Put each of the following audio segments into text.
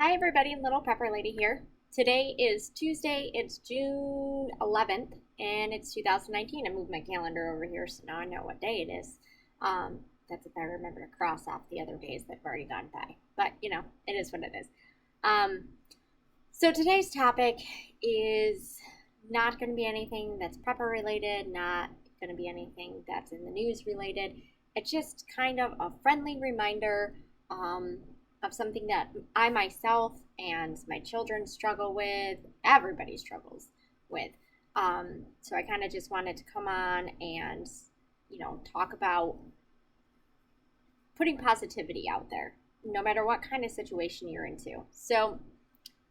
Hi everybody, Little Pepper Lady here. Today is Tuesday, it's June 11th, and it's 2019. I moved my calendar over here, so now I know what day it is. That's if I remember to cross off the other days that have already gone by. But, it is what it is. Um, so today's topic is not going to be anything that's Pepper related, not going to be anything that's in the news related. It's just kind of a friendly reminder of something that I myself and my children struggle with, everybody struggles with. So I kind of just wanted to come on and, talk about putting positivity out there, no matter what kind of situation you're into. So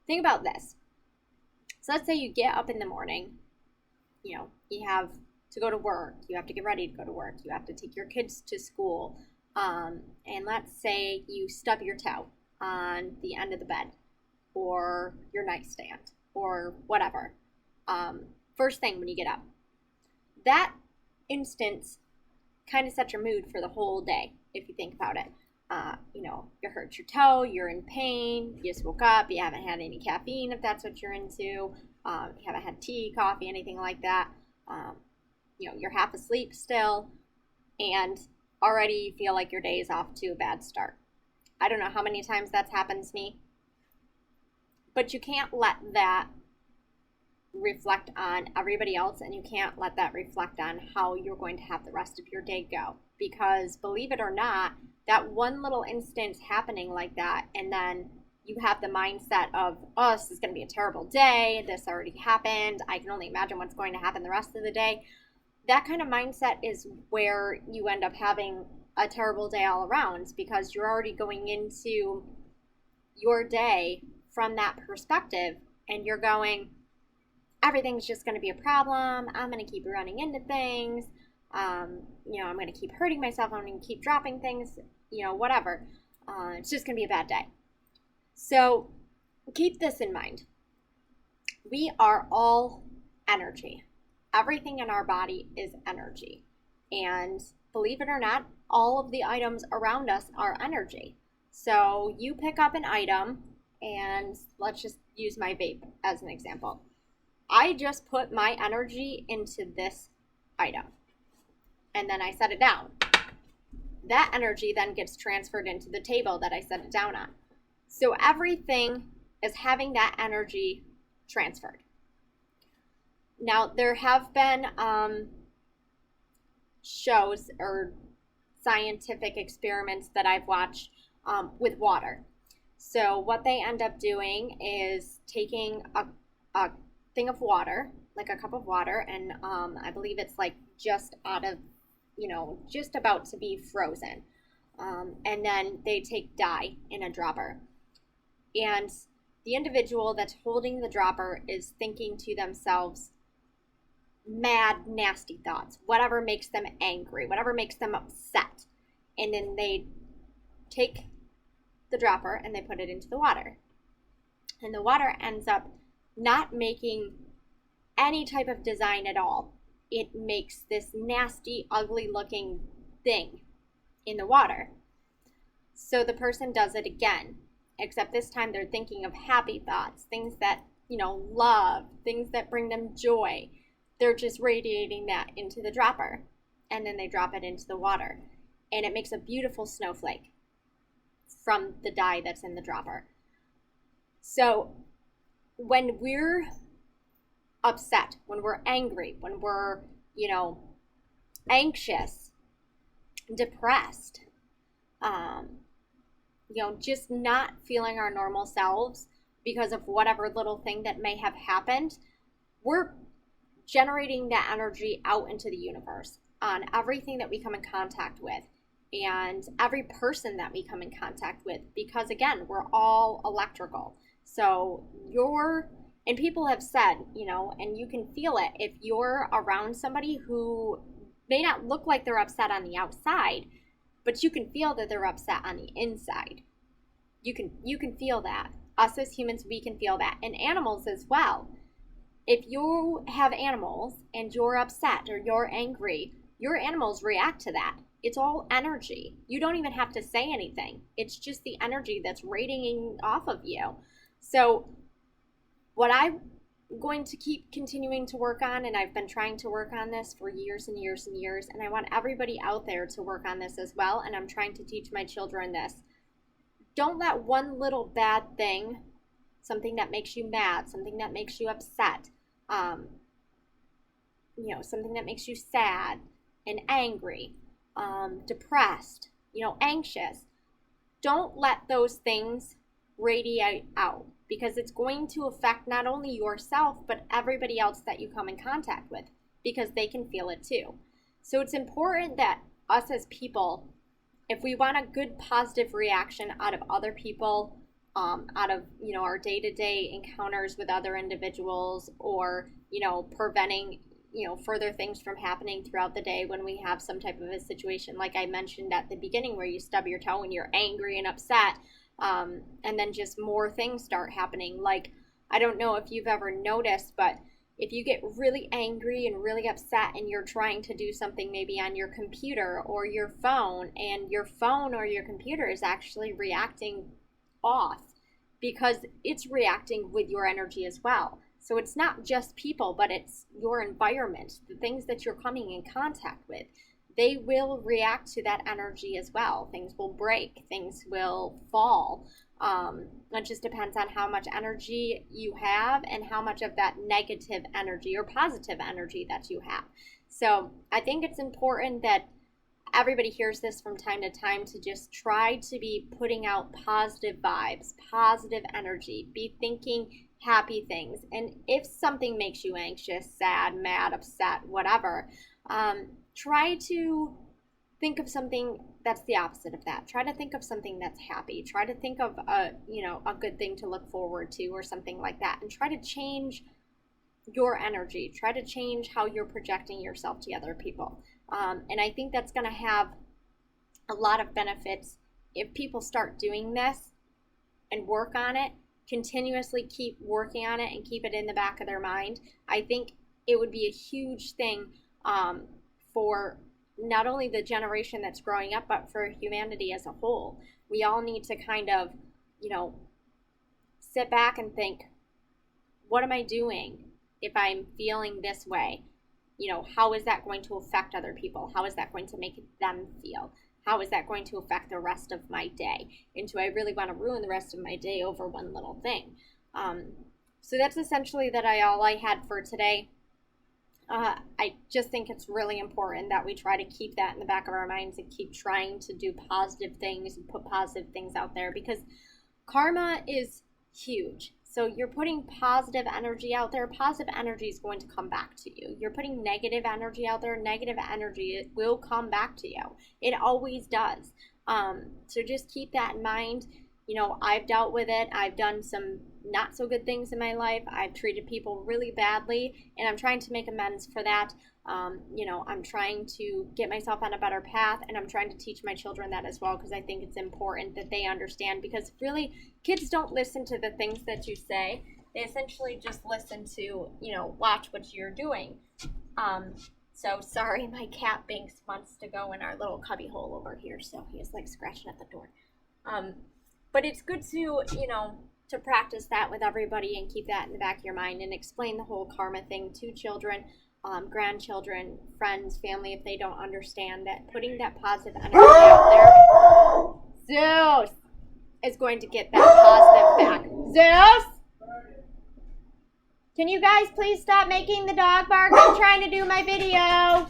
think about this. So let's say you get up in the morning, you have to go to work, you have to get ready to go to work, you have to take your kids to school, and let's say you stub your toe on the end of the bed or your nightstand or whatever. First thing when you get up, that instance kind of sets your mood for the whole day if you think about it. You hurt your toe, you're in pain, you just woke up, you haven't had any caffeine if that's what you're into, you haven't had tea, coffee, anything like that. You're half asleep still, and already you feel like your day is off to a bad start. I don't know how many times that's happened to me, but you can't let that reflect on everybody else, and you can't let that reflect on how you're going to have the rest of your day go. Because believe it or not, that one little instance happening like that, and then you have the mindset of, oh, this is going to be a terrible day, this already happened, I can only imagine what's going to happen the rest of the day. That kind of mindset is where you end up having a terrible day all around, because you're already going into your day from that perspective, and you're going, everything's just going to be a problem, I'm going to keep running into things, I'm going to keep hurting myself, I'm going to keep dropping things, whatever. It's just going to be a bad day. So keep this in mind. We are all energy. Everything in our body is energy. And believe it or not, all of the items around us are energy. So you pick up an item, and let's just use my vape as an example. I just put my energy into this item, and then I set it down. That energy then gets transferred into the table that I set it down on. So everything is having that energy transferred. Now, there have been shows or scientific experiments that I've watched with water. So what they end up doing is taking a thing of water, like a cup of water, and I believe it's like just out of, just about to be frozen. And then they take dye in a dropper. And the individual that's holding the dropper is thinking to themselves mad, nasty thoughts, whatever makes them angry, whatever makes them upset. And then they take the dropper and they put it into the water. And the water ends up not making any type of design at all. It makes this nasty, ugly looking thing in the water. So the person does it again, except this time they're thinking of happy thoughts, things that, love, things that bring them joy. They're just radiating that into the dropper, and then they drop it into the water, and it makes a beautiful snowflake from the dye that's in the dropper. So when we're upset, when we're angry, when we're, anxious, depressed, just not feeling our normal selves because of whatever little thing that may have happened, we're generating that energy out into the universe on everything that we come in contact with and every person that we come in contact with, because again, we're all electrical. So and people have said, and you can feel it, if you're around somebody who may not look like they're upset on the outside, but you can feel that they're upset on the inside. You can feel that. Us as humans, we can feel that. And animals as well. If you have animals and you're upset or you're angry, your animals react to that. It's all energy. You don't even have to say anything. It's just the energy that's radiating off of you. So what I'm going to keep continuing to work on, and I've been trying to work on this for years and years and years, and I want everybody out there to work on this as well, and I'm trying to teach my children this. Don't let one little bad thing, something that makes you mad, something that makes you upset, something that makes you sad and angry, depressed, anxious. Don't let those things radiate out, because it's going to affect not only yourself, but everybody else that you come in contact with, because they can feel it too. So it's important that us as people, if we want a good positive reaction out of other people, out of, our day-to-day encounters with other individuals, or, preventing, further things from happening throughout the day when we have some type of a situation, like I mentioned at the beginning, where you stub your toe and you're angry and upset, and then just more things start happening. Like, I don't know if you've ever noticed, but if you get really angry and really upset and you're trying to do something maybe on your computer or your phone, and your phone or your computer is actually reacting off, because it's reacting with your energy as well. So it's not just people, but it's your environment, the things that you're coming in contact with. They will react to that energy as well. Things will break, things will fall. It just depends on how much energy you have and how much of that negative energy or positive energy that you have. So I think it's important that everybody hears this from time to time, to just try to be putting out positive vibes, positive energy, be thinking happy things. And if something makes you anxious, sad, mad, upset, whatever, try to think of something that's the opposite of that. Try to think of something that's happy. Try to think of a good thing to look forward to, or something like that, and try to change your energy. Try to change how you're projecting yourself to other people. And I think that's going to have a lot of benefits if people start doing this and work on it, continuously keep working on it and keep it in the back of their mind. I think it would be a huge thing for not only the generation that's growing up, but for humanity as a whole. We all need to kind of, sit back and think, what am I doing if I'm feeling this way? How is that going to affect other people? How is that going to make them feel? How is that going to affect the rest of my day? And do I really want to ruin the rest of my day over one little thing? So that's essentially all I had for today. I just think it's really important that we try to keep that in the back of our minds and keep trying to do positive things and put positive things out there, because karma is huge. So you're putting positive energy out there, positive energy is going to come back to you. You're putting negative energy out there, negative energy will come back to you. It always does. So just keep that in mind. I've dealt with it. I've done some not so good things in my life. I've treated people really badly, and I'm trying to make amends for that. I'm trying to get myself on a better path, and I'm trying to teach my children that as well, because I think it's important that they understand, because really kids don't listen to the things that you say. They essentially just listen to, watch what you're doing. So sorry, my cat Binks wants to go in our little cubby hole over here, so he is like scratching at the door. But it's good to, to practice that with everybody and keep that in the back of your mind, and explain the whole karma thing to children, grandchildren, friends, family, if they don't understand that putting that positive energy out there, Zeus is going to get that positive back. Zeus! Can you guys please stop making the dog bark? I'm trying to do my video.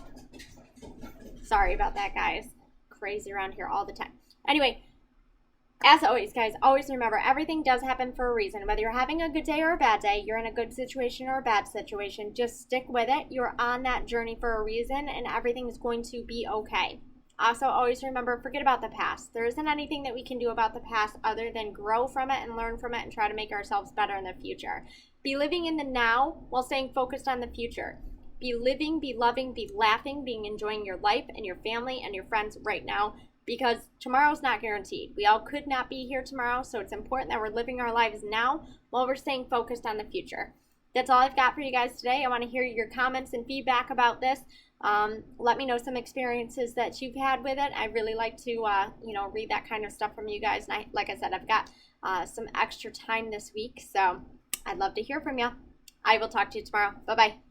Sorry about that, guys. Crazy around here all the time. Anyway, as always, guys, always remember, everything does happen for a reason. Whether you're having a good day or a bad day, you're in a good situation or a bad situation, just stick with it. You're on that journey for a reason, and everything is going to be okay. Also, always remember, forget about the past. There isn't anything that we can do about the past other than grow from it and learn from it and try to make ourselves better in the future. Be living in the now while staying focused on the future. Be living, be loving, be laughing, being enjoying your life and your family and your friends right now, because tomorrow's not guaranteed. We all could not be here tomorrow, so it's important that we're living our lives now while we're staying focused on the future. That's all I've got for you guys today. I want to hear your comments and feedback about this. Let me know some experiences that you've had with it. I really like to, read that kind of stuff from you guys. And like I said, I've got some extra time this week, so I'd love to hear from you. I will talk to you tomorrow. Bye bye.